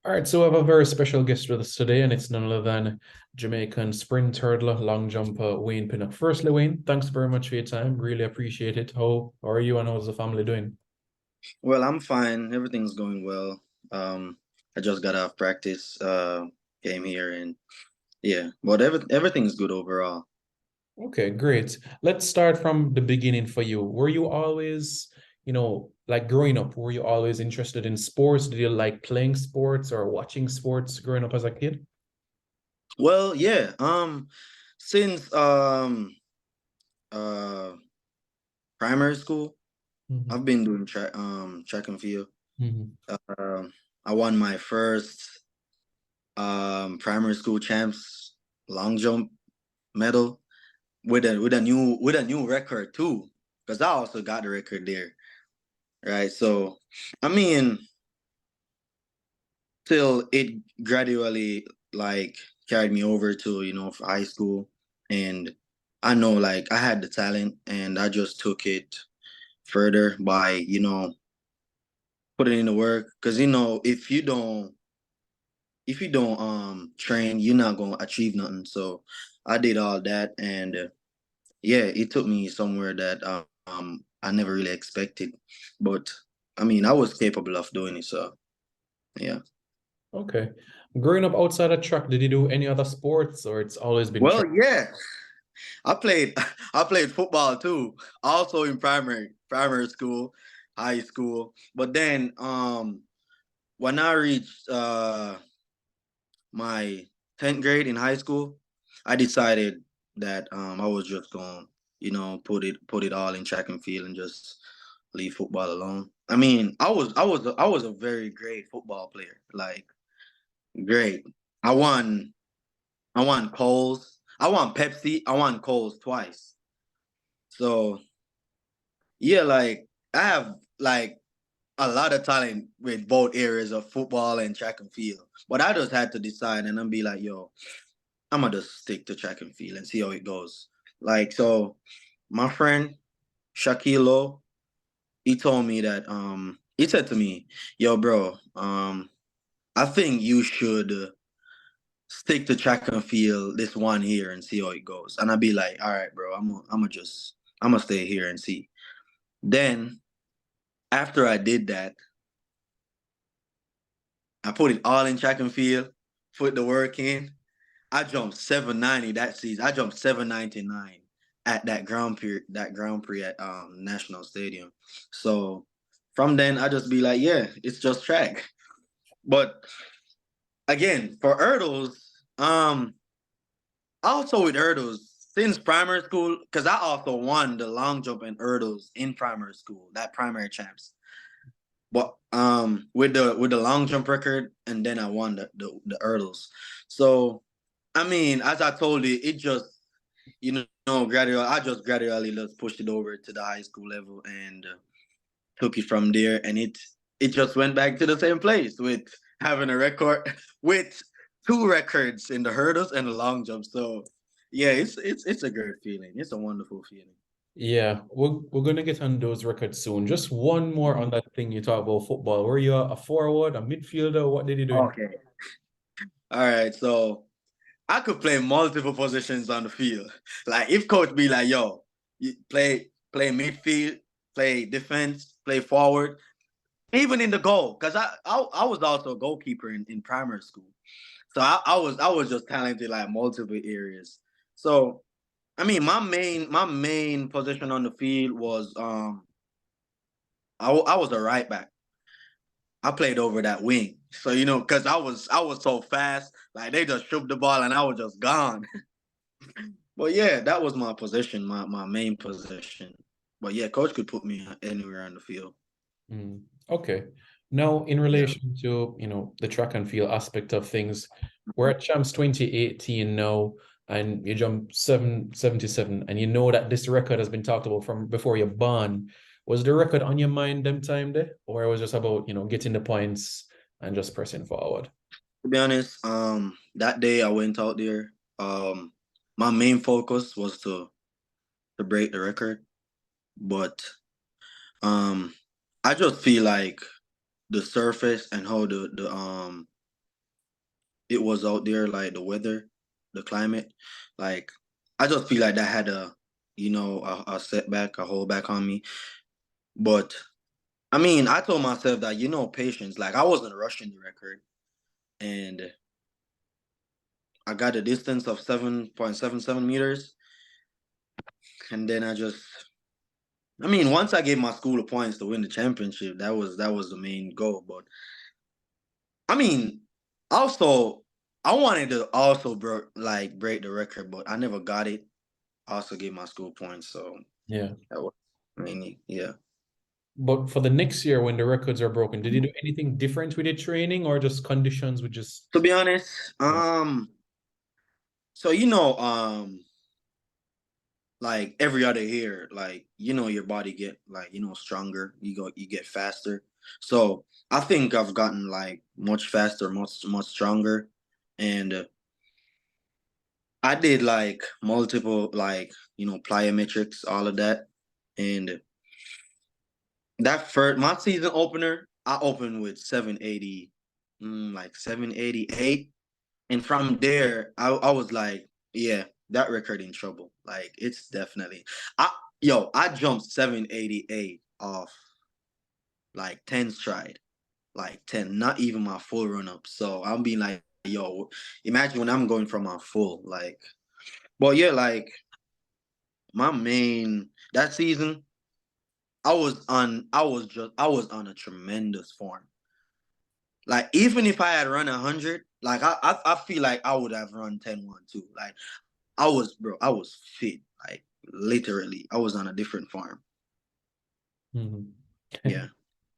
All right, so we have a very special guest with us today, and it's none other than Jamaican sprint hurdler, long jumper, Wayne Pinnock. Firstly, Wayne, thanks very much for your time. Really appreciate it. How are you and how's the family doing? Well, I'm fine. Everything's going well. I just got off practice, came here and yeah, but everything's good overall. Okay, great. Let's start from the beginning for you. Were you always, like growing up, were you always interested in sports? Did you like playing sports or watching sports growing up as a kid? Well, yeah, since uh primary school, Hmm. I've been doing track and field. Hmm. Um, I won my first primary school champs long jump medal with a new record too, because I also got the record there, right? So, I mean, till it gradually like carried me over to for high school, and I know like I had the talent and I just took it further by putting in the work, because if you don't train, you're not going to achieve nothing. So I did all that, and yeah, it took me somewhere that I never really expected, but I mean I was capable of doing it. So yeah. Okay. Growing up outside of track, did you do any other sports or it's always been Well, track? yeah, I played I played football too, also in primary school, high school. But then when I reached my 10th grade in high school, I decided that I was just going, put it all in track and field and just leave football alone. I mean, I was a very great football player. Like great. I won I won Coles. I won Pepsi. I won Coles twice. So yeah, like I have like a lot of talent with both areas of football and track and field. But I just had to decide and I'm be like, yo, I'm gonna just stick to track and field and see how it goes. Like so my friend Shaquille, he told me that he said to me, yo, bro, I think you should stick to track and field this one year and see how it goes. And I'd be like, all right, bro, I'm gonna stay here and see. Then after I did that, I put it all in track and field, put the work in. I jumped 790 that season. I jumped 799 at that Grand Prix at National Stadium. So from then I just be like, yeah, it's just track. But again, for hurdles, also with hurdles, since primary school, because I also won the long jump and hurdles in primary school, that primary champs. But with the long jump record, and then I won the hurdles. So I mean, as I told you, it just gradually I just gradually just pushed it over to the high school level and took it from there, and it just went back to the same place with having a record with two records in the hurdles and the long jump. So yeah, it's a great feeling. It's a wonderful feeling. Yeah, we're gonna get on those records soon. Just one more on that thing you talk about football. Were you a forward, a midfielder? What did you do in? Okay. All right. So I could play multiple positions on the field. Like if coach be like, "Yo, you play midfield, play defense, play forward, even in the goal," because I was also a goalkeeper in primary school, so I was just talented like multiple areas. So I mean, my main position on the field was I was a right back. I played over that wing, so because I was so fast, like they just shoot the ball and I was just gone. But yeah, that was my position, my main position. But yeah, coach could put me anywhere on the field. Mm, okay. Now, in Yeah. relation to, the track and field aspect of things, we're at Champs 2018 now, and you jump 777, and you know that this record has been talked about from before you're born. Was the record on your mind them time there? Or it was just about, getting the points and just pressing forward? To be honest, that day I went out there. My main focus was to break the record, but um, I just feel like the surface and how the it was out there, like the weather, the climate. Like I just feel like that had a setback, a holdback on me. But I mean, I told myself that patience. Like I wasn't rushing the record, and I got a distance of 7.77 meters, and then I mean, once I gave my school the points to win the championship, that was the main goal. But I mean, also I wanted to also break the record, but I never got it. I also gave my school points, so Yeah. that was mainly yeah. But for the next year when the records are broken, did you do anything different with your training or just conditions with just To be honest, yeah. so like every other year, like your body get like stronger, you get faster. So I think I've gotten like much faster, much stronger, and I did like multiple like plyometrics, all of that, and that first my season opener, I opened with 780, like 788, and from there I was like, yeah, that record in trouble. Like it's definitely I jumped 788 off like 10 stride, like 10, not even my full run up. So I'm being like, yo, imagine when I'm going from my full like. But yeah, like my main that season, I was on a tremendous form. Like even if I had run 100, like I feel like I would have run 10-1 too. Like I was fit. Like literally, I was on a different farm. Mhm. Yeah.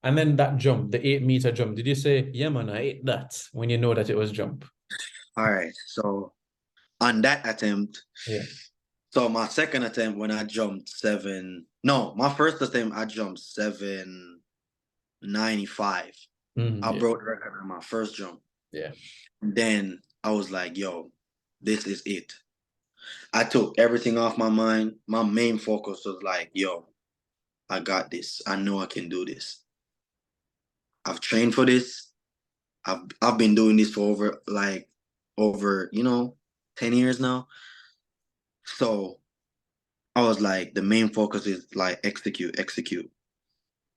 And then that jump, the 8 meter jump, did you say, yeah, man, I ate that when you know that it was jump? All right. So on that attempt, Yeah. so my second attempt when I jumped no, my first attempt I jumped 795. I Yeah. broke the record on my first jump. Yeah. Then I was like, yo, this is it. I took everything off my mind. My main focus was like, yo, I got this. I know I can do this. I've trained for this. I've been doing this for over 10 years now. So I was like, the main focus is like execute, execute.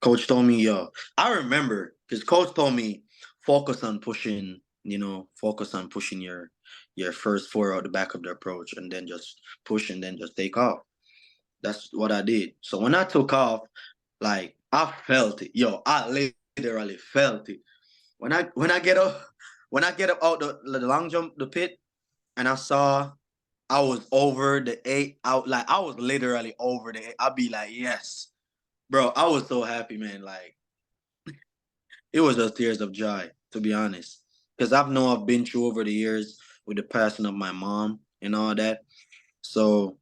Coach told me, yo, I remember because coach told me focus on pushing your first four out the back of the approach and then just push and then just take off. That's what I did. So when I took off, like I felt it. Yo, I literally felt it. When I get up, when I get up out the long jump, the pit, and I saw I was over the 8 out, like I was literally over the 8. I'd be like, yes. Bro, I was so happy, man. Like it was just tears of joy, to be honest. Because I've been through over the years with the passing of my mom and all that. So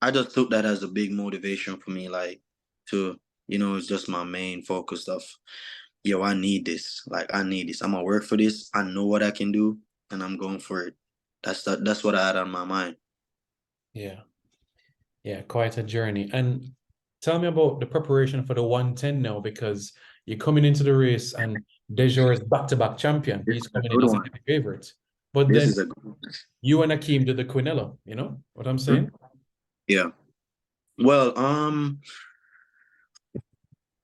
I just took that as a big motivation for me, like to, it's just my main focus of, yo, I need this. Like I need this. I'm gonna work for this. I know what I can do, and I'm going for it. That's what I had on my mind. Yeah. Yeah. Quite a journey. And tell me about the preparation for the 110 now, because you're coming into the race and Dejor is back-to-back champion. This He's is a coming in good as a one. heavy favorite. But This then is a good one. you and Akeem did the Quinella, you know what I'm saying? Yeah. Well,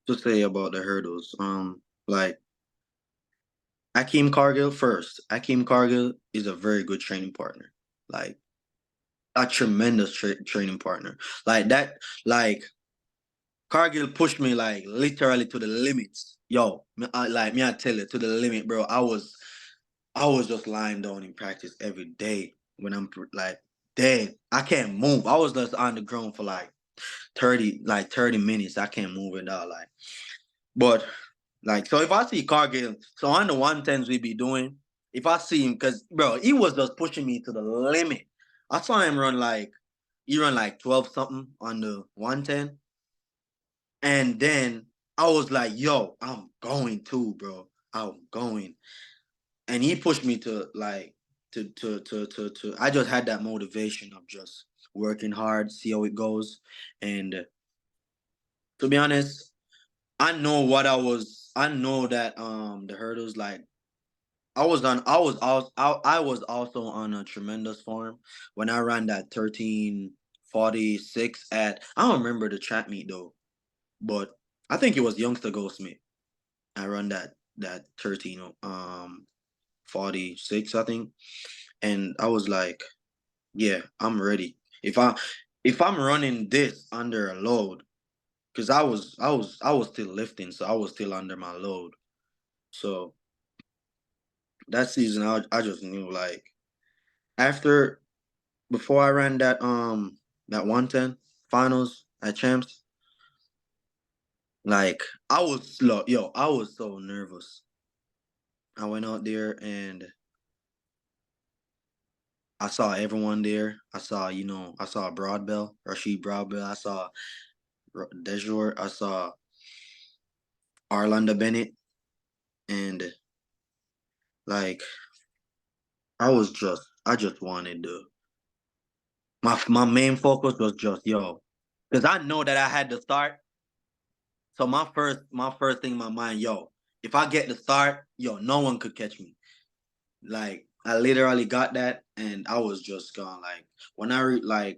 to say about the hurdles, like Akeem Cargill first. Akeem Cargill is a very good training partner. Like a tremendous training partner. Like that, like Cargill pushed me like literally to the limits. Yo, I tell you to the limit, bro. I was just lying down in practice every day when I'm like dead. I can't move. I was just on the ground for like 30 minutes. I can't move it out. Like, but like, so if I see Cargill, so on the 110s we be doing, if I see him, because bro, he was just pushing me to the limit. I saw him he run like 12 something on the 110. And then I was like, yo, I'm going too, bro. I'm going. And he pushed me to like to I just had that motivation of just working hard, see how it goes. And to be honest, I know that the hurdles, like I was also on a tremendous form when I ran that 13:46 at, I don't remember the track meet though, but I think it was Youngster Goldsmith. I run that 13:46, I think. And I was like, yeah, I'm ready. If I'm running this under a load, because I was still lifting, so I was still under my load. So that season I just knew, like, after before I ran that 110 finals at champs, like, I was slow. Yo, I was so nervous. I went out there and I saw everyone there. I saw Broadbell, Rashid Broadbell. I saw Dejor. I saw Arlanda Bennett. And, like, I just wanted to, my main focus was just, yo, because I know that I had to start. So my first thing in my mind, yo, if I get the start, yo, no one could catch me. Like, I literally got that, and I was just gone. Like, when I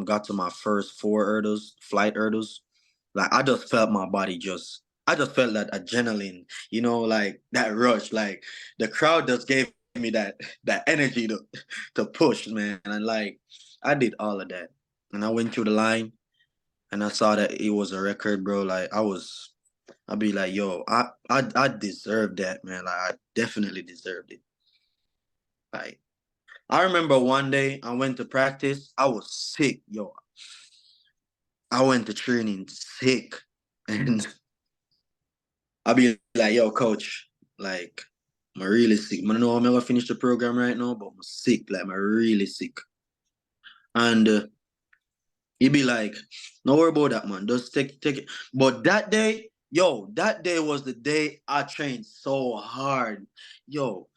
got to my first four hurdles, flight hurdles, like, I just felt that adrenaline, like that rush. Like, the crowd just gave me that energy to push, man. And, like, I did all of that, and I went through the line, and I saw that it was a record, bro. Like, I'd be like, yo, I deserved that, man. Like, I definitely deserved it. Like, I remember one day I went to practice. I was sick, yo. I went to training sick, and I be like, yo, coach, like, I'm really sick. I don't know I'm gonna finish the program right now, but I'm sick. Like, I'm really sick. And he be like, no worry about that, man. Just take it. But that day, yo, that day was the day I trained so hard. Yo,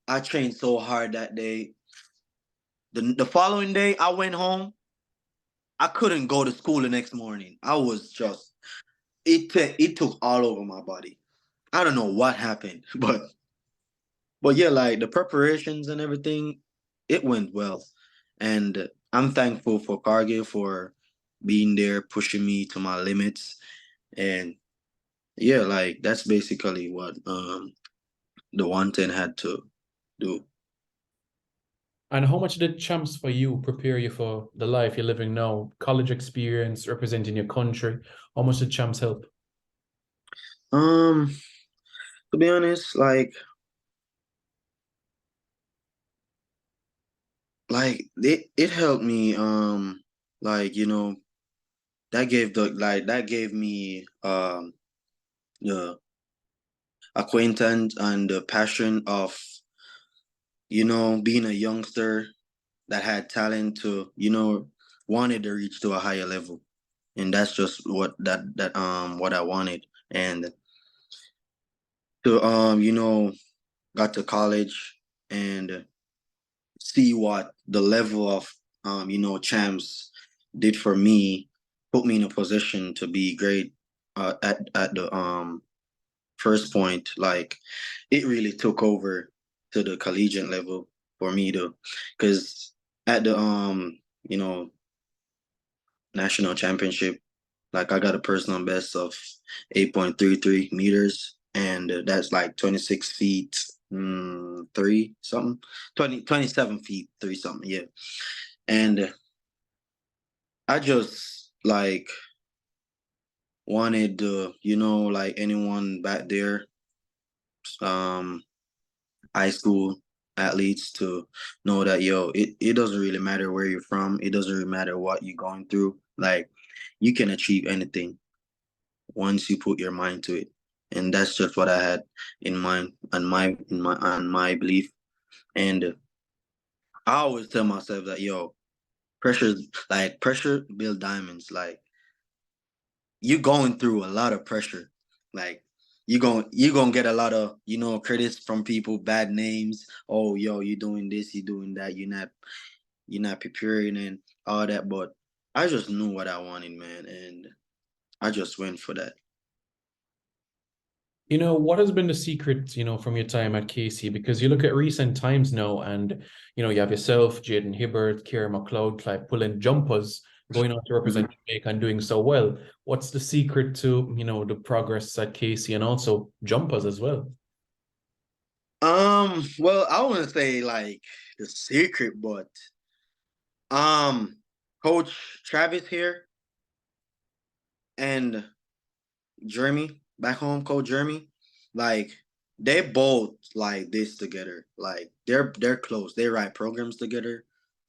I trained so hard that day. The following day, I went home. I couldn't go to school the next morning. I was just, it took all over my body. I don't know what happened, but yeah, like, the preparations and everything, it went well. And I'm thankful for Cargill for being there, pushing me to my limits. And yeah, like, that's basically what the 110 had to do. And how much did champs for you prepare you for the life you're living now? College experience, representing your country. How much did champs help? Um, to be honest, like, it helped me, like, that gave me the acquaintance and the passion of, being a youngster that had talent to, wanted to reach to a higher level. And that's just what I wanted. And to, got to college and see what the level of, champs did for me, put me in a position to be great at the first point. Like, it really took over to the collegiate level for me to, because at the you know national championship, like, I got a personal best of 8.33 meters, and that's like 26 feet, 3 something, 27 feet 3 something, yeah. And I just, like, wanted to, like anyone back there, um high school athletes, to know that, yo, it doesn't really matter where you're from. It doesn't really matter what you're going through. Like, you can achieve anything once you put your mind to it. And that's just what I had in mind, and my belief. And I always tell myself that, yo, pressure build diamonds. Like, you going through a lot of pressure. Like, you gonna get a lot of, credits from people, bad names. Oh, yo, you doing this, you doing that, you're not preparing and all that. But I just knew what I wanted, man, and I just went for that. What has been the secret, from your time at KC? Because you look at recent times now, and you have yourself, Jaden Hibbert, Kieran McLeod, Clive pulling jumpers, going on to Mhm. represent Jamaica and doing so well. What's the secret to, the progress at KC and also jumpers as well? Well, I wouldn't say like the secret, but um, Coach Travis here and Jeremy back home, Coach Jeremy, like they both like this together. Like they're close. They write programs together,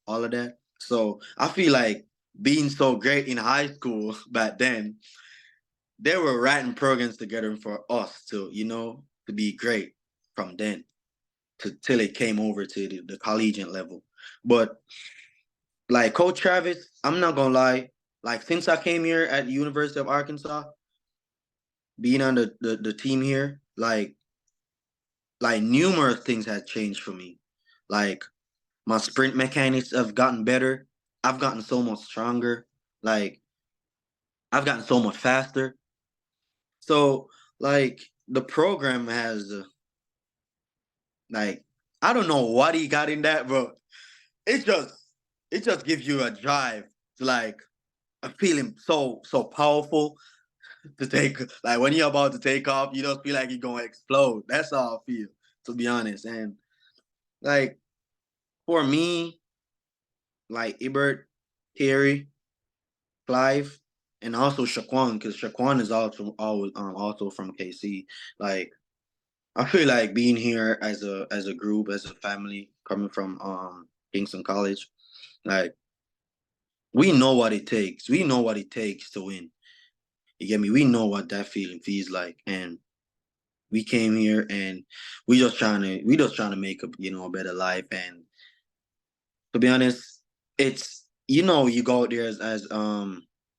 all of that. So I feel like being so great in high school back then, they were writing programs together for us to be great from then to till it came over to the collegiate level. But like Coach Travis, I'm not gonna lie. Like since I came here at the University of Arkansas, being on the team here, like numerous things have changed for me. Like my sprint mechanics have gotten better. I've gotten so much stronger. Like I've gotten so much faster. So like the program has like I don't know what he got in that, but it just it just gives you a drive to like a feeling so powerful to take like when you're about to take off, you just feel like you're gonna explode. That's how I feel, to be honest. And like for me, like Ibert, Terry, Clive, and also Shaquan, because Shaquan is also from KC. Like I feel like being here as a group, as a family, coming from Kingston College, like we know what it takes. We know what it takes to win. You get me? We know what that feeling feels like, and we came here and we just trying to make a better life. And to be honest, it's you go out there as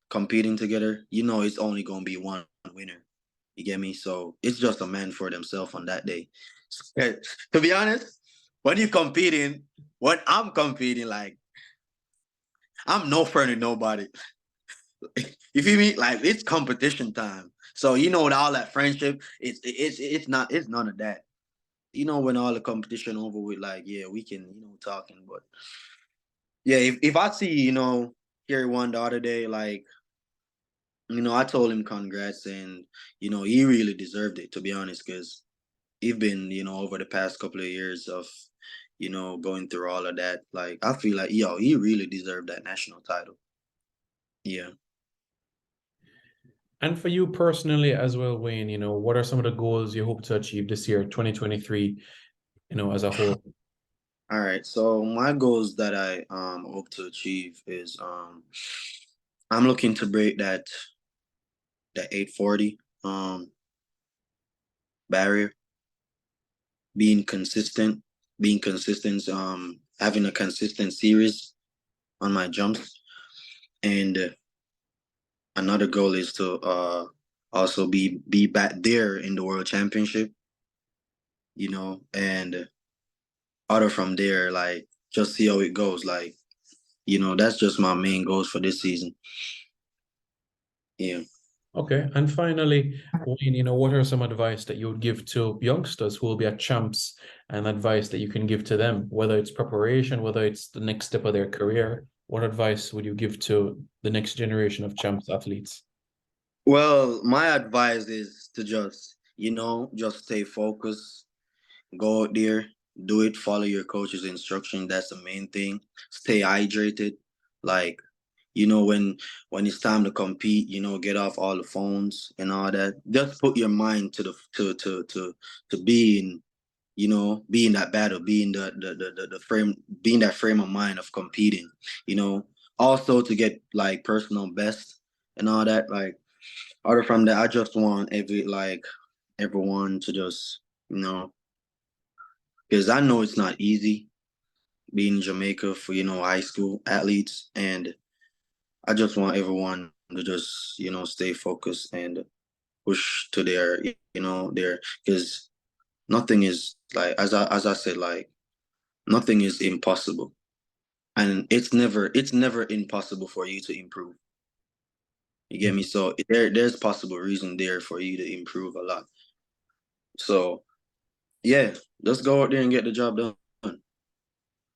competing together. It's only gonna be one winner. You get me? So it's just a man for themselves on that day. To be honest, when you competing, when I'm competing, like I'm no friend of nobody. You feel me? Like it's competition time. So with all that friendship, it's none of that. When all the competition over with, like, yeah, we can, talking. But yeah, if I see, Kerry won the other day, like, I told him congrats, and he really deserved it, to be honest, because he's been, over the past couple of years of, going through all of that. Like, I feel like, he really deserved that national title. Yeah. And for you personally as well, Wayne, what are some of the goals you hope to achieve this year, 2023, as a whole? All right. So my goals that I hope to achieve is I'm looking to break that 840 barrier, being consistent, having a consistent series on my jumps. And another goal is to also be back there in the world championship, and other from there, like just see how it goes. Like, that's just my main goals for this season. Yeah. Okay. And finally, Wayne, what are some advice that you would give to youngsters who will be at champs, and advice that you can give to them, whether it's preparation, whether it's the next step of their career? What advice would you give to the next generation of champs athletes? Well, my advice is to just stay focused, go out there, do it, follow your coach's instruction. That's the main thing. Stay hydrated. Like, when it's time to compete, get off all the phones and all that. Just put your mind to the to being that battle, being the frame, being that frame of mind of competing, you know. Also to get like personal best and all that. Like other from that, I just want everyone to just, because I know it's not easy being in Jamaica for, high school athletes. And I just want everyone to just, stay focused and push to their, because nothing is like, as I said, like nothing is impossible. And it's never impossible for you to improve. You get me? So there's possible reason there for you to improve a lot. So yeah, let's go out there and get the job done.